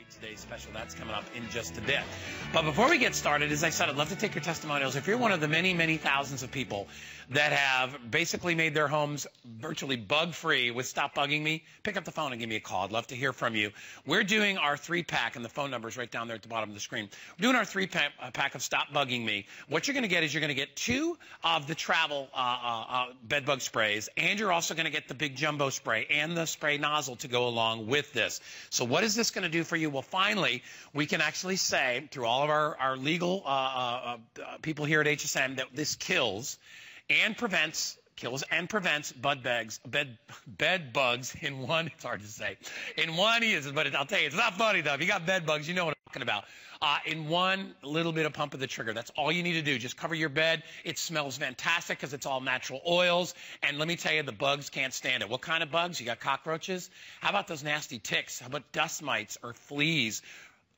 Treat Today's special. That's coming up in just a bit. But before we get started, as I said, I'd love to take your testimonials. If you're one of the many, many thousands of people that have basically made their homes virtually bug-free with Stop Bugging Me, pick up the phone and give me a call. I'd love to hear from you. We're doing our 3-pack, and the phone number is right down there at the bottom of the screen. We're doing our 3-pack of Stop Bugging Me. What you're going to get is you're going to get 2 of the travel bed bug sprays, and you're also going to get the big jumbo spray and the spray nozzle to go along with this. So what is this going to do for you? Well, finally, we can actually say, through all of our legal people here at HSN, that this kills and prevents bed bugs in one. It's hard to say. In one, but I'll tell you, it's not funny though. If you got bed bugs, you know what I'm talking about. In one little bit of pump of the trigger. That's all you need to do. Just cover your bed. It smells fantastic because it's all natural oils. And let me tell you, the bugs can't stand it. What kind of bugs? You got cockroaches? How about those nasty ticks? How about dust mites or fleas?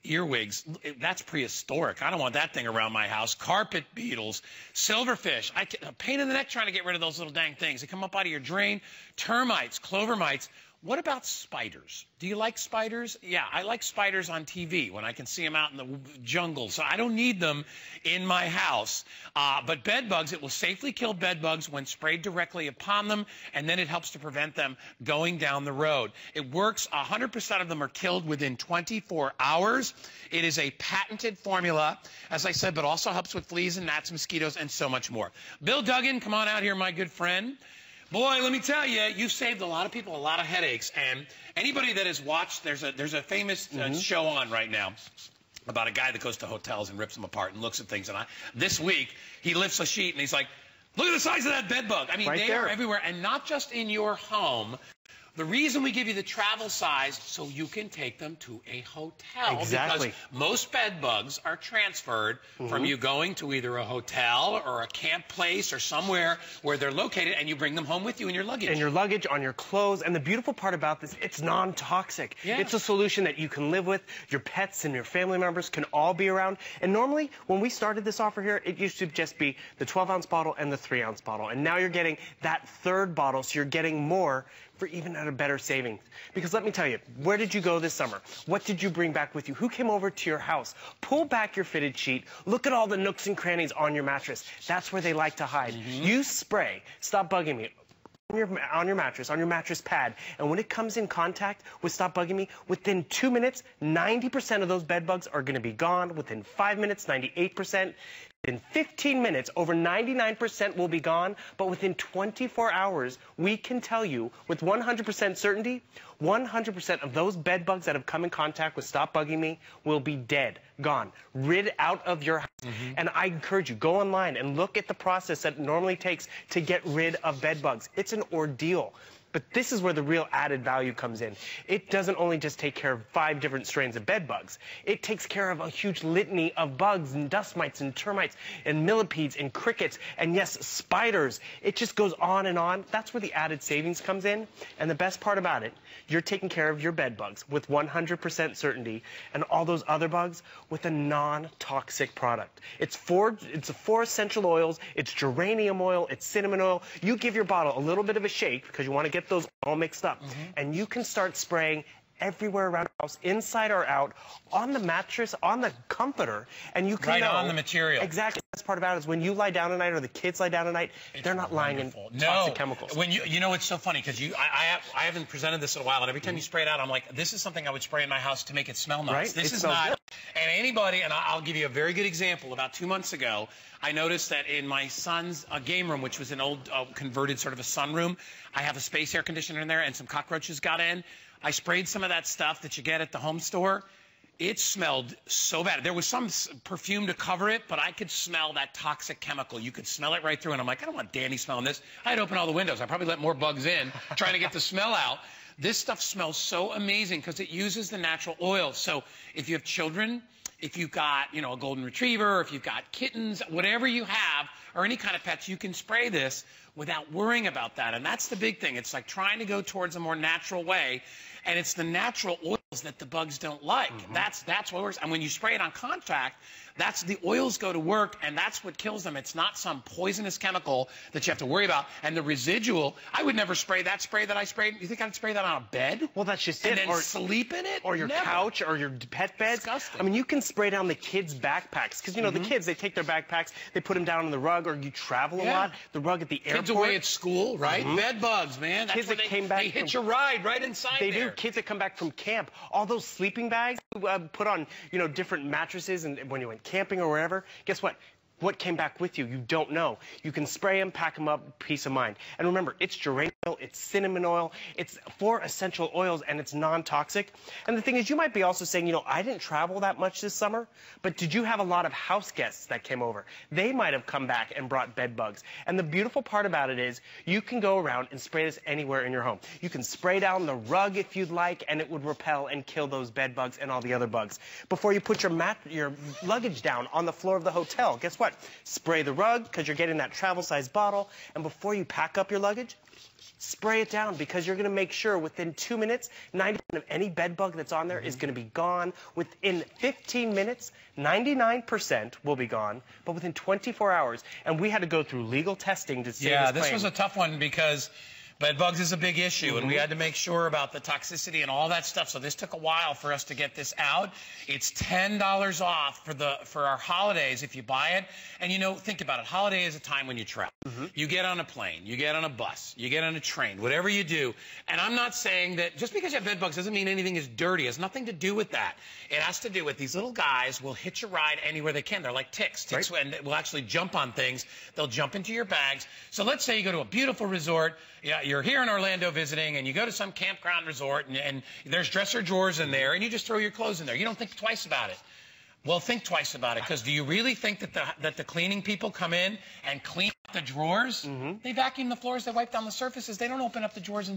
Earwigs, that's prehistoric. I don't want that thing around my house. Carpet beetles, silverfish. A pain in the neck trying to get rid of those little dang things. They come up out of your drain. Termites, clover mites. What about spiders? Do you like spiders? Yeah, I like spiders on TV when I can see them out in the jungle. So I don't need them in my house. But bed bugs, it will safely kill bed bugs when sprayed directly upon them, and then it helps to prevent them going down the road. It works. 100% of them are killed within 24 hours. It is a patented formula, as I said, but also helps with fleas and gnats, mosquitoes, and so much more. Bill Duggan, come on out here, my good friend. Boy, let me tell you, you've saved a lot of people a lot of headaches. And anybody that has watched, there's a famous show on right now about a guy that goes to hotels and rips them apart and looks at things. And this week, he lifts a sheet and he's like, look at the size of that bed bug. I mean, they are everywhere. And not just in your home. The reason we give you the travel size, so you can take them to a hotel. Exactly. Because most bed bugs are transferred from you going to either a hotel or a camp place or somewhere where they're located, and you bring them home with you in your luggage. In your luggage, on your clothes. And the beautiful part about this, it's non-toxic. Yeah. It's a solution that you can live with. Your pets and your family members can all be around. And normally, when we started this offer here, it used to just be the 12-ounce bottle and the 3-ounce bottle. And now you're getting that 3rd bottle, so you're getting more for even at a better savings. Because let me tell you, where did you go this summer? What did you bring back with you? Who came over to your house? Pull back your fitted sheet. Look at all the nooks and crannies on your mattress. That's where they like to hide. You spray Stop Bugging Me on your mattress, on your mattress pad, and when it comes in contact with Stop Bugging Me, within 2 minutes, 90% of those bed bugs are going to be gone. Within 5 minutes, 98%. In 15 minutes, over 99% will be gone, but within 24 hours, we can tell you with 100% certainty, 100% of those bed bugs that have come in contact with Stop Bugging Me will be dead, gone, rid out of your house. And I encourage you, go online and look at the process that it normally takes to get rid of bed bugs. It's an ordeal. But this is where the real added value comes in. It doesn't only just take care of 5 different strains of bed bugs. It takes care of a huge litany of bugs and dust mites and termites and millipedes and crickets and, yes, spiders. It just goes on and on. That's where the added savings comes in. And the best part about it, you're taking care of your bed bugs with 100% certainty and all those other bugs with a non-toxic product. It's 4 essential oils. It's geranium oil. It's cinnamon oil. You give your bottle a little bit of a shake because you want to get those all mixed up, and you can start spraying everywhere around the house, inside or out, on the mattress, on the comforter, and you can right on the material. Exactly. The best part about it is when you lie down at night or the kids lie down at night, they're not lying in toxic chemicals. When you know, it's so funny because I haven't presented this in a while, and every time you spray it out, I'm like, this is something I would spray in my house to make it smell nice. Right? This is not. Good. And anybody, and I'll give you a very good example. About 2 months ago, I noticed that in my son's game room, which was an old converted sort of a sunroom, I have a space air conditioner in there, and some cockroaches got in. I sprayed some of that stuff that you get at the home store. It smelled so bad. There was some perfume to cover it, but I could smell that toxic chemical. You could smell it right through, and I'm like, I don't want Danny smelling this. I'd open all the windows. I probably let more bugs in, trying to get the smell out. This stuff smells so amazing because it uses the natural oil. So if you have children, if you've got, you know, a golden retriever, if you've got kittens, whatever you have, or any kind of pets, you can spray this without worrying about that. And that's the big thing. It's like trying to go towards a more natural way. And it's the natural oils that the bugs don't like. That's what works. And when you spray it on contact, that's the oils go to work, and that's what kills them. It's not some poisonous chemical that you have to worry about. And the residual, I would never spray that spray that I sprayed. You think I'd spray that on a bed? Well, that's just it. And then sleep in it? Or your couch or your pet beds. Disgusting. I mean, you can spray down the kids' backpacks. Because, you know, the kids, they take their backpacks, they put them down on the rug, or you travel a lot, the rug at the airport. Kids away at school, right? Bed bugs, man. That's Kids that came back they hitch a ride right inside They there. do. Kids that come back from camp. All those sleeping bags put on, you know, different mattresses and when you went camping or wherever. Guess what? What came back with you? You don't know. You can spray them, pack them up, peace of mind. And remember, it's geranium oil, it's cinnamon oil, it's 4 essential oils, and it's non-toxic. And the thing is, you might be also saying, you know, I didn't travel that much this summer, but did you have a lot of house guests that came over? They might have come back and brought bed bugs. And the beautiful part about it is, you can go around and spray this anywhere in your home. You can spray down the rug if you'd like, and it would repel and kill those bed bugs and all the other bugs. Before you put your luggage down on the floor of the hotel, guess what? Spray the rug, because you're getting that travel-size bottle. And before you pack up your luggage, spray it down, because you're going to make sure within 2 minutes, 90% of any bed bug that's on there is going to be gone. Within 15 minutes, 99% will be gone, but within 24 hours. And we had to go through legal testing to see this was a tough one because bed bugs is a big issue, and we had to make sure about the toxicity and all that stuff. So this took a while for us to get this out. It's $10 off for our holidays if you buy it. And, you know, think about it. Holiday is a time when you travel. You get on a plane, you get on a bus, you get on a train, whatever you do. And I'm not saying that just because you have bed bugs doesn't mean anything is dirty. It has nothing to do with that. It has to do with these little guys will hitch a ride anywhere they can. They're like ticks. Ticks will actually jump on things. They'll jump into your bags. So let's say you go to a beautiful resort. Yeah, you're here in Orlando visiting, and you go to some campground resort, and there's dresser drawers in there, and you just throw your clothes in there. You don't think twice about it. Well, think twice about it, because do you really think that the cleaning people come in and clean up the drawers? They vacuum the floors, they wipe down the surfaces. They don't open up the drawers,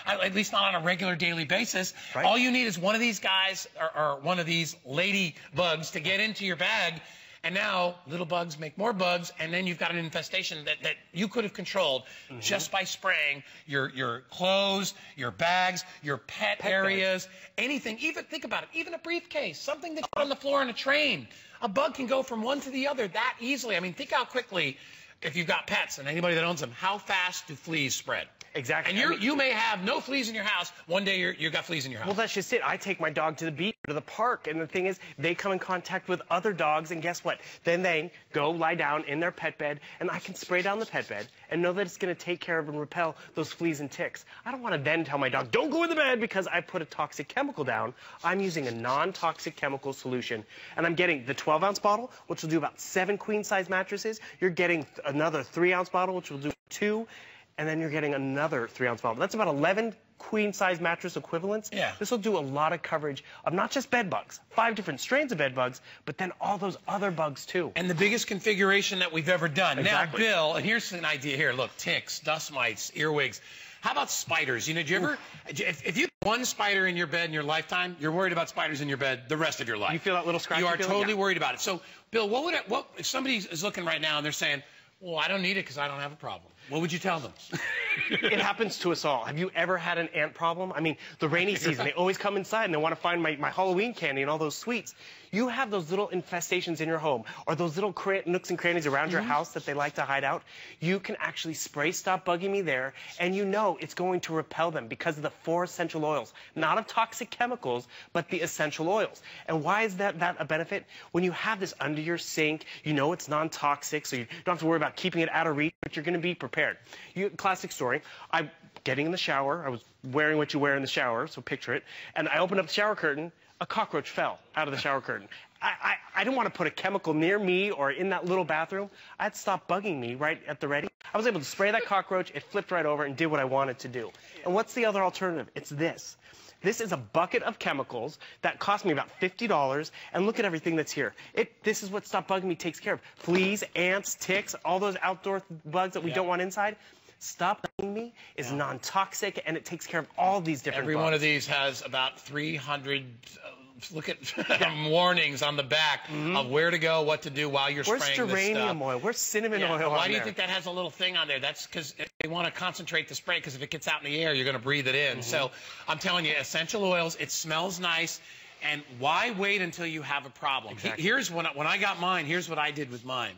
at least not on a regular daily basis. All you need is one of these guys or one of these lady bugs to get into your bag. And now little bugs make more bugs, and then you've got an infestation that you could have controlled just by spraying your clothes, your bags, your pet areas, anything. Even think about it, even a briefcase, something that's on the floor on a train. A bug can go from one to the other that easily. I mean, think how quickly, if you've got pets and anybody that owns them, how fast do fleas spread? Exactly. And you may have no fleas in your house. One day you've got fleas in your house. Well, that's just it. I take my dog to the beach or to the park, and the thing is, they come in contact with other dogs, and guess what? Then they go lie down in their pet bed, and I can spray down the pet bed and know that it's going to take care of and repel those fleas and ticks. I don't want to then tell my dog, don't go in the bed because I put a toxic chemical down. I'm using a non-toxic chemical solution, and I'm getting the 12-ounce bottle, which will do about 7 queen-size mattresses. You're getting another 3-ounce bottle, which will do 2. And then you're getting another 3-ounce bottle. That's about 11 queen-size mattress equivalents. This will do a lot of coverage of not just bed bugs, 5 different strains of bed bugs, but then all those other bugs too. And the biggest configuration that we've ever done. Now, Bill, and here's an idea here. Look, ticks, dust mites, earwigs. How about spiders? You know, do you ever, if you have one spider in your bed in your lifetime, you're worried about spiders in your bed the rest of your life. You feel that little scratchy feeling? You are totally worried about it. So, Bill, what if somebody is looking right now and they're saying, well, I don't need it because I don't have a problem. What would you tell them? It happens to us all. Have you ever had an ant problem? I mean, the rainy season, they always come inside and they want to find my Halloween candy and all those sweets. You have those little infestations in your home or those little nooks and crannies around your house that they like to hide out. You can actually spray Stop Bugging Me there, and you know it's going to repel them because of the 4 essential oils. Not of toxic chemicals, but the essential oils. And why is that a benefit? When you have this under your sink, you know it's non-toxic, so you don't have to worry about keeping it out of reach, but you're going to be prepared. Classic story. I'm getting in the shower. I was wearing what you wear in the shower, so picture it. And I opened up the shower curtain. A cockroach fell out of the shower curtain. I didn't want to put a chemical near me or in that little bathroom. I had to stop bugging me right at the ready. I was able to spray that cockroach. It flipped right over and did what I wanted to do. And what's the other alternative? It's this. This is a bucket of chemicals that cost me about $50, and look at everything that's here. This is what Stop Bugging Me takes care of. Fleas, ants, ticks, all those outdoor bugs that we don't want inside. Stop Bugging Me is non-toxic, and it takes care of all these different bugs. Every one of these has about 300 look at warnings on the back of where to go, what to do while you're Where's spraying this geranium stuff. oil? Where's cinnamon oil on Why do you there? think that has a little thing on there? That's because they want to concentrate the spray, because if it gets out in the air, you're going to breathe it in. So I'm telling you, essential oils, it smells nice. And why wait until you have a problem? Exactly. Here's when I got mine, here's what I did with mine.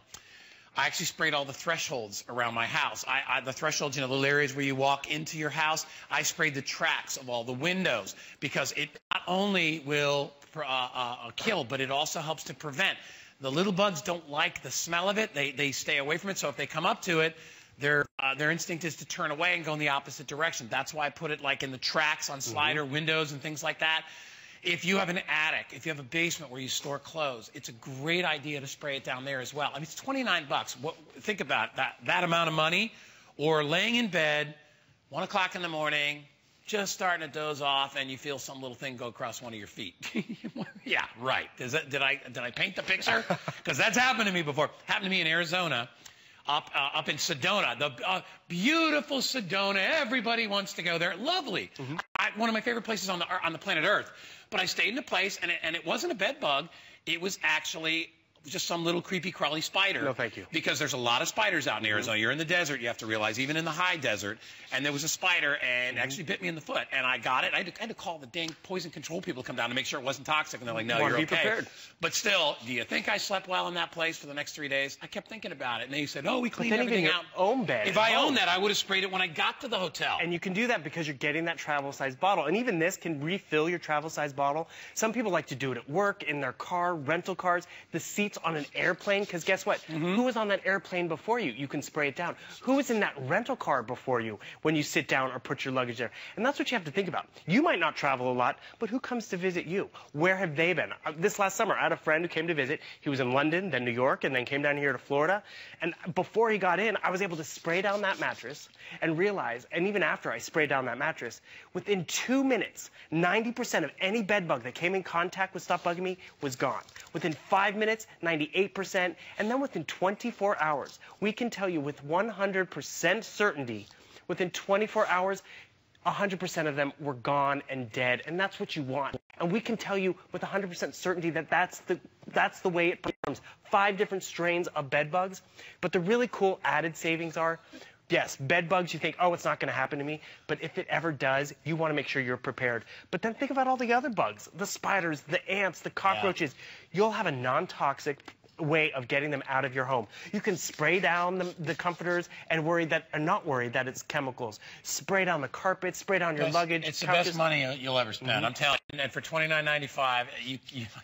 I actually sprayed all the thresholds around my house. The thresholds, little areas where you walk into your house, I sprayed the tracks of all the windows, because it not only will kill, but it also helps to prevent. The little bugs don't like the smell of it. They stay away from it. So if they come up to it, their instinct is to turn away and go in the opposite direction. That's why I put it like in the tracks on slider windows and things like that. If you have an attic, if you have a basement where you store clothes, it's a great idea to spray it down there as well. I mean, it's $29. Think about that amount of money, or laying in bed, 1 o'clock in the morning, just starting to doze off, and you feel some little thing go across one of your feet. Yeah, right. Did I paint the picture? Because that's happened to me before. Happened to me in Arizona. Up in Sedona, the beautiful Sedona. Everybody wants to go there. Lovely. One of my favorite places on the planet Earth. But I stayed in a place, and it wasn't a bed bug. It was actually just some little creepy crawly spider. No, thank you. Because there's a lot of spiders out in Arizona. You're in the desert, you have to realize, even in the high desert. And there was a spider, and actually bit me in the foot. And I got it. I had to call the dang poison control people to come down to make sure it wasn't toxic. And they're like, no, you're okay. Be prepared. But still, do you think I slept well in that place for the next 3 days? I kept thinking about it. And they said, oh, we cleaned everything out. Own bed. If I owned that, I would have sprayed it when I got to the hotel. And you can do that because you're getting that travel-sized bottle. And even this can refill your travel-sized bottle. Some people like to do it at work, in their car, rental cars, the seats on an airplane. Because guess what? Who was on that airplane before you? You can spray it down. Who was in that rental car before you when you sit down or put your luggage there? And that's what you have to think about. You might not travel a lot, but who comes to visit you? Where have they been? This last summer, I had a friend who came to visit. He was in London, then New York, and then came down here to Florida. And before he got in, I was able to spray down that mattress and realize, and even after I sprayed down that mattress, within 2 minutes, 90% of any bed bug that came in contact with Stop Bugging Me was gone. Within 5 minutes, 98%. And then within 24 hours, we can tell you with 100% certainty, within 24 hours, 100% of them were gone and dead. And that's what you want. And we can tell you with 100% certainty that that's the way it performs. 5 different strains of bed bugs. But the really cool added savings are, yes, bed bugs, you think, oh, it's not going to happen to me. But if it ever does, you want to make sure you're prepared. But then think about all the other bugs, the spiders, the ants, the cockroaches. Yeah. You'll have a non-toxic way of getting them out of your home. You can spray down the comforters and not worry that it's chemicals. Spray down the carpet, spray down your luggage. It's the best money you'll ever spend. I'm telling you. And for $29.95,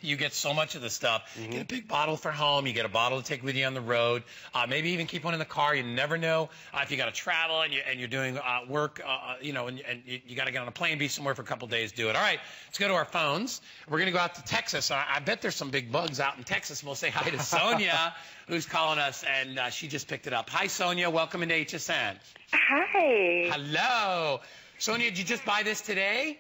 you get so much of the stuff. You get a big bottle for home. You get a bottle to take with you on the road. Maybe even keep one in the car. You never know if you got to travel and you're doing work, and you got to get on a plane, be somewhere for a couple days. Do it. All right, let's go to our phones. We're going to go out to Texas. I bet there's some big bugs out in Texas. And we'll say hi to Sonia, who's calling us, and she just picked it up. Hi, Sonia. Welcome into HSN. Hi. Hello. Sonia, did you just buy this today?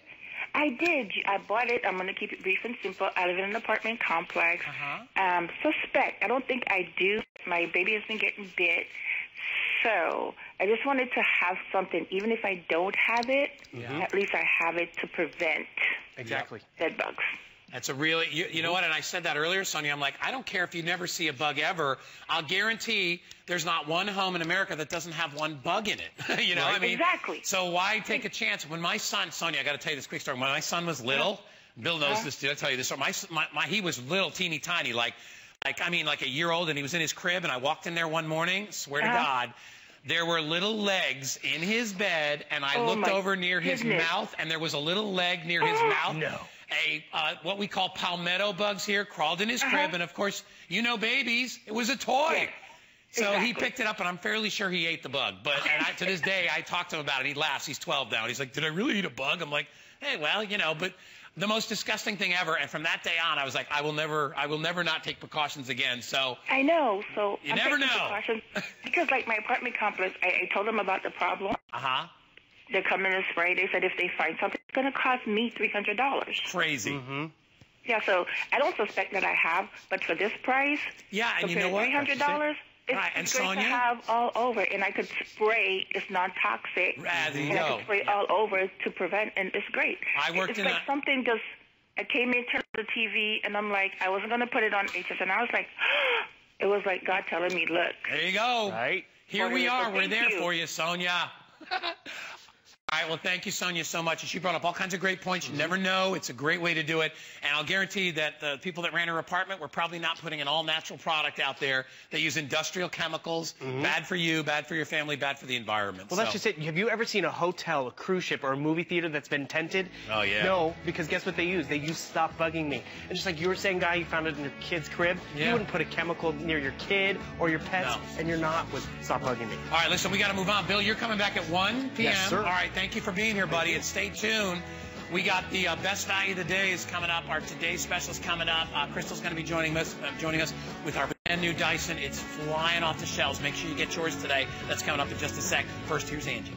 I did. I bought it. I'm going to keep it brief and simple. I live in an apartment complex. Suspect. I don't think I do. My baby has been getting bit. So I just wanted to have something. Even if I don't have it, at least I have it to prevent bed bugs. That's a really, you know what, and I said that earlier, Sonia, I'm like, I don't care if you never see a bug ever. I'll guarantee there's not one home in America that doesn't have one bug in it. You know what I mean? Exactly. So why take a chance? When my son, Sonia, I got to tell you this quick story. When my son was little, Bill knows this too, I'll tell you this story. He was little, teeny tiny, like a year old, and he was in his crib, and I walked in there one morning, swear to God, there were little legs in his bed, and I looked over near his mouth, and there was a little leg near his mouth. No. What we call palmetto bugs here crawled in his crib, and of course, you know babies, it was a toy. Yeah. So he picked it up, and I'm fairly sure he ate the bug. But to this day, I talked to him about it. He laughs. He's 12 now. And he's like, did I really eat a bug? I'm like, hey, well, but the most disgusting thing ever. And from that day on, I was like, I will never not take precautions again. So I know. So you never know. Because like my apartment complex, I told them about the problem. They're coming to spray. They said if they find something, it's going to cost me $300. Crazy. Yeah, so I don't suspect that I have, but for this price, and you know what? $300, it's great to have all over, and I could spray. It's non-toxic, and I could spray all over to prevent, and it's great. I worked it's like something just I came in, turned on the TV, and I'm like, I wasn't going to put it on HS, and I was like, it was like God telling me, look. There you go. Right. Here we are. We're there you. for you, Sonia. All right, well, thank you, Sonia, so much. And she brought up all kinds of great points. You never know. It's a great way to do it. And I'll guarantee that the people that ran her apartment were probably not putting an all-natural product out there. They use industrial chemicals. Bad for you, bad for your family, bad for the environment. Well, that's just it. Have you ever seen a hotel, a cruise ship, or a movie theater that's been tented? Oh, yeah. No, because guess what they use? They use Stop Bugging Me. And just like you were saying, Guy, you found it in your kid's crib. Yeah. You wouldn't put a chemical near your kid or your pets, No. and you're not with Stop Bugging Me. All right, listen, we got to move on. Bill, you're coming back at 1 p.m. Yes, sir. All right, thank you for being here, buddy. And stay tuned. We got the best value of the day is coming up. Our today's special is coming up. Crystal's going to be joining us with our brand new Dyson. It's flying off the shelves. Make sure you get yours today. That's coming up in just a sec. First, here's Angie.